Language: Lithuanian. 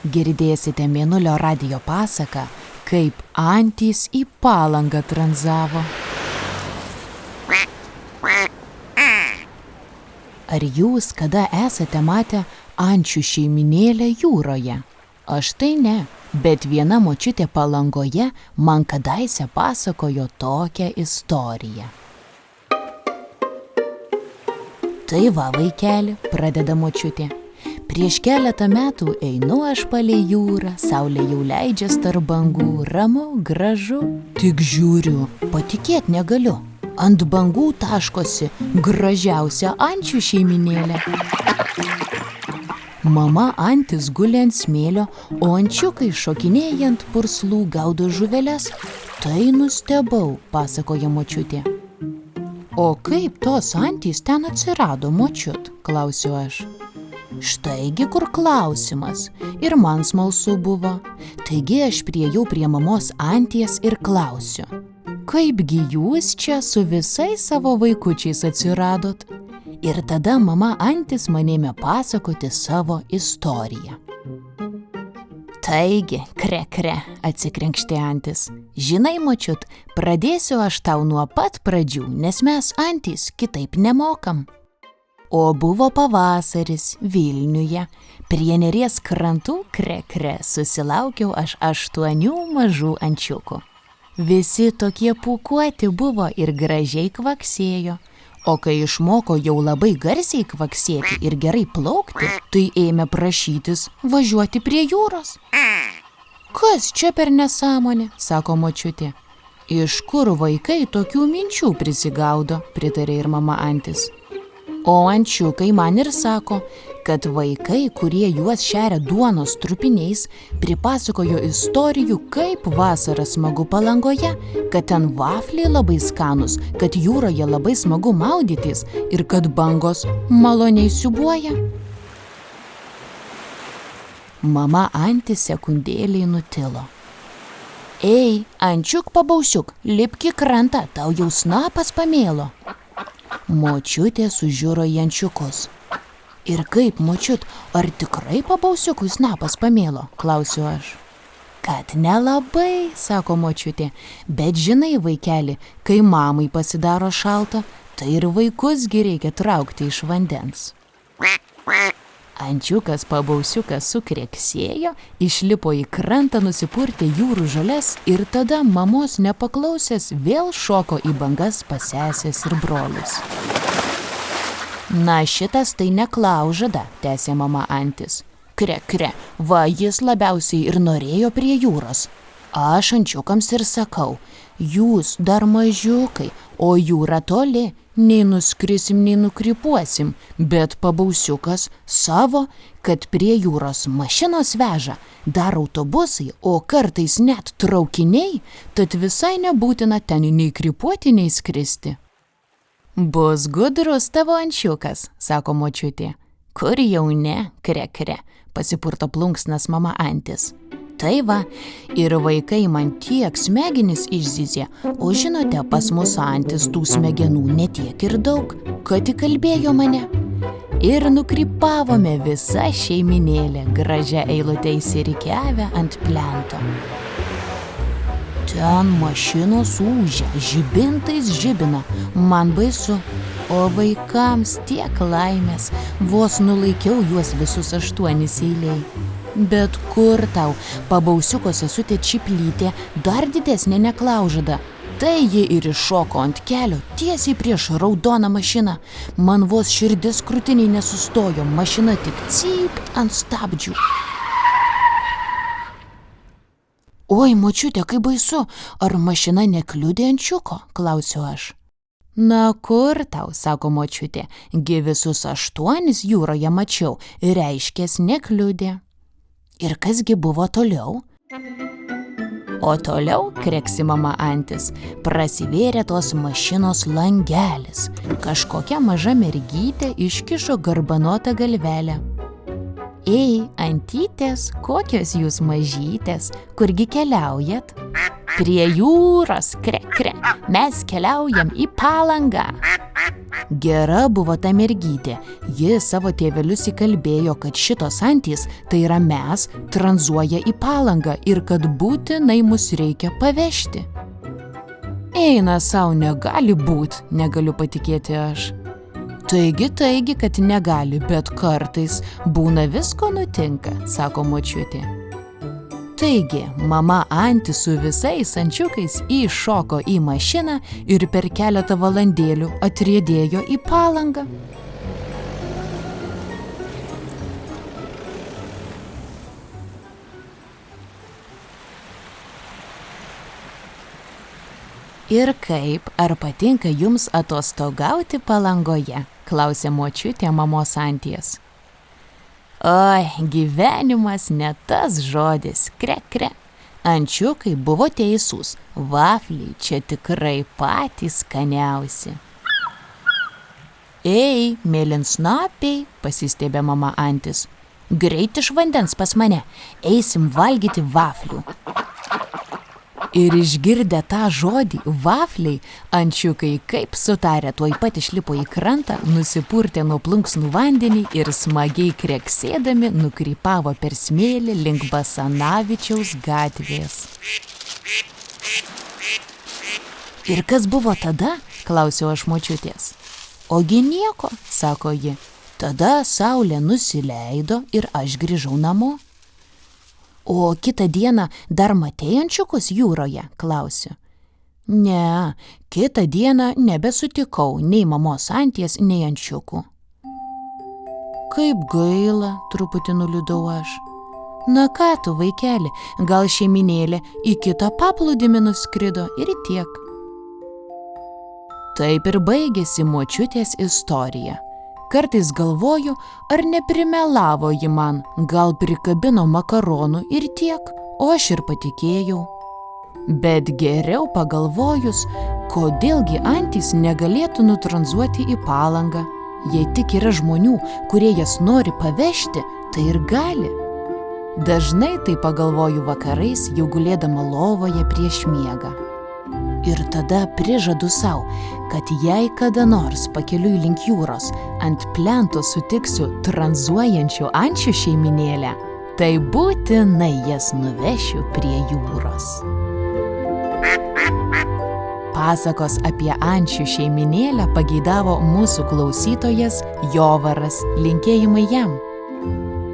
girdėsite Mėnulio radijo pasaką, kaip antys į Palangą tranzavo. Ar jūs kada esate matę ančių šeiminėlę jūroje? Aš tai ne, bet viena močiutė Palangoje man kadaise pasakojo tokią istoriją. Tai va, vaikeli, pradeda močiutė. Prieš keletą metų einu aš palei jūrą, saulė jau leidžias tarp bangų, ramu, gražu. Tik žiūriu, patikėt negaliu. Ant bangų taškosi gražiausia ančių šeiminėlė. Mama antis guli ant smėlio, o ančiukai šokinėja ant purslų gaudo žuveles. Tai nustebau, pasakoja močiutė. O kaip tos antys ten atsirado, močiut, klausiu aš. Štaigi kur klausimas. Ir man smalsu buvo. Taigi aš priėjau prie mamos anties ir klausiu. Kaipgi jūs čia su visais savo vaikučiais atsiradot? Ir tada mama antis man ėmė pasakoti savo istoriją. Taigi, kre, atsikrenkštė antis. Žinai, močiut, pradėsiu aš tau nuo pat pradžių, nes mes antys kitaip nemokam. O buvo pavasaris Vilniuje. Prie Neries krantų, kre, susilaukiau aš 8 mažų ančiukų. Visi tokie pūkuoti buvo ir gražiai kvaksėjo. O kai išmoko jau labai garsiai kvaksėti ir gerai plaukti, tai ėmė prašytis važiuoti prie jūros. Kas čia per nesąmonė, sako močiutė. Iš kur vaikai tokių minčių prisigaudo, pritarė ir mama antis. O ančiukai man ir sako, kad vaikai, kurie juos šeria duonos trupiniais, pripasakojo istorijų, kaip vasarą smagu Palangoje, kad ten vafliai labai skanus, kad jūroje labai smagu maudytis ir kad bangos maloniai siūbuoja. Mama antis sekundėliai nutilo. Ei, ančiuk pabausiuk, lipk į krantą, tau jau snapas pamėlo. Močiutė sužiuro į ančiukus. Ir kaip, močiut, ar tikrai pabausiukui snapas pamėlo, klausiu aš. Kad nelabai, sako močiutė, bet žinai, vaikeli, kai mamai pasidaro šalta, tai ir vaikusgi reikia traukti iš vandens. Ančiukas pabausiukas sukreksėjo, išlipo į krantą, nusipurtė jūrų žoles ir tada mamos nepaklausęs vėl šoko į bangas pas sesės ir brolius. Na, šitas tai neklaužada, tęsė mama antis. Kre, va jis labiausiai ir norėjo prie jūros. Aš ančiukams ir sakau, jūs dar mažiukai, o jūra toli, nei nuskrisim, nei nukrypuosim, bet pabausiukas savo, kad prie jūros mašinos veža, dar autobusai, o kartais net traukiniai, tad visai nebūtina ten nei krypuoti, nei skristi. Bus gudrus tavo ančiukas, sako močiutė. Kur jau ne, kre, pasipurto plunksnas mama antis. Tai va, ir vaikai man tiek smegenis išzyzė, o žinote, pas mus antis tų smegenų netiek ir daug, kad įkalbėjo mane. Ir nukrypavome visa šeiminėlė, gražia eilute įsirikiavę ant plento. Ten mašinos ūžia, žibintais žibina, man baisu, o vaikams tiek laimės, vos nulaikiau juos visus 8 eiliai. Bet kur tau, pabausiuko sesutė Čiplytė, dar didesnė neklaužada. Tai ji ir iššoko ant kelio tiesiai prieš raudoną mašiną. Man vos širdis krūtiniai nesustojo, mašina tik cypt ant stabdžių. Oi, močiutė, kaip baisu, ar mašina nekliudė ančiuko, klausiu aš. Na kur tau, sako močiutė, gi visus 8 jūroje mačiau, reiškės nekliudė. Ir kasgi buvo toliau? O toliau, kreksi mama antis, prasivėrė tos mašinos langelis. Kažkokia maža mergytė iškišo garbanotą galvelę. Ei, antytės, kokios jūs mažytės, kurgi keliaujat? Prie jūros, kre, mes keliaujam į Palangą. Gera buvo ta mergytė, ji savo tėvelius įkalbėjo, kad šitos antys, tai yra mes, tranzuoja į Palangą ir kad būtinai mus reikia pavežti. Eina sau, negali būt, negaliu patikėti aš. Taigi, kad negali, bet kartais būna visko nutinka, sako močiutė. Taigi, mama antis su visais ančiukais įšoko į mašiną ir per keletą valandėlių atriedėjo į Palangą. Ir kaip, ar patinka jums atostogauti Palangoje? Klausė močiutė mamos anties. Oi, gyvenimas ne tas žodis, kre. Ančiukai buvo teisūs, vafliai čia tikrai patys skaniausi. Ei, mėlynsnapiai, pasistebė mama antis, greit iš vandens pas mane, eisim valgyti vaflių. Ir išgirdę tą žodį vafliai, ančiukai kaip sutarę tuoj pat išlipo į krantą, nusipurtė nuo plunksnų vandenį ir smagiai kreksėdami nukrypavo per smėlį link Basanavičiaus gatvės. Ir kas buvo tada, klausiau aš močiutės. Ogi nieko, sako ji. Tada saulė nusileido ir aš grįžau namo. O kitą dieną dar matei ančiukus jūroje, klausiu. Ne, kitą dieną nebesutikau nei mamos anties, nei ančiukų. Kaip gaila, truputį nuliūdau aš. Na ką tu, vaikeli, gal šeiminėlė į kitą paplūdimį nuskrido ir tiek. Taip ir baigėsi močiutės istorija. Kartais galvoju, ar neprimelavo ji man, gal prikabino makaronų ir tiek, o aš ir patikėjau. Bet geriau pagalvojus, kodėlgi antys negalėtų nutranzuoti į Palangą. Jei tik yra žmonių, kurie jas nori pavežti, tai ir gali. Dažnai tai pagalvoju vakarais, jau gulėdama lovoje prieš miegą. Ir tada prižadu sau, kad jei kada nors pakeliui link jūros ant plento sutiksiu tranzuojančių ančių šeiminėlę, tai būtinai jas nuvešiu prie jūros. Pasakos apie ančių šeiminėlę pageidavo mūsų klausytojas Jovaras. Linkėjimai jam.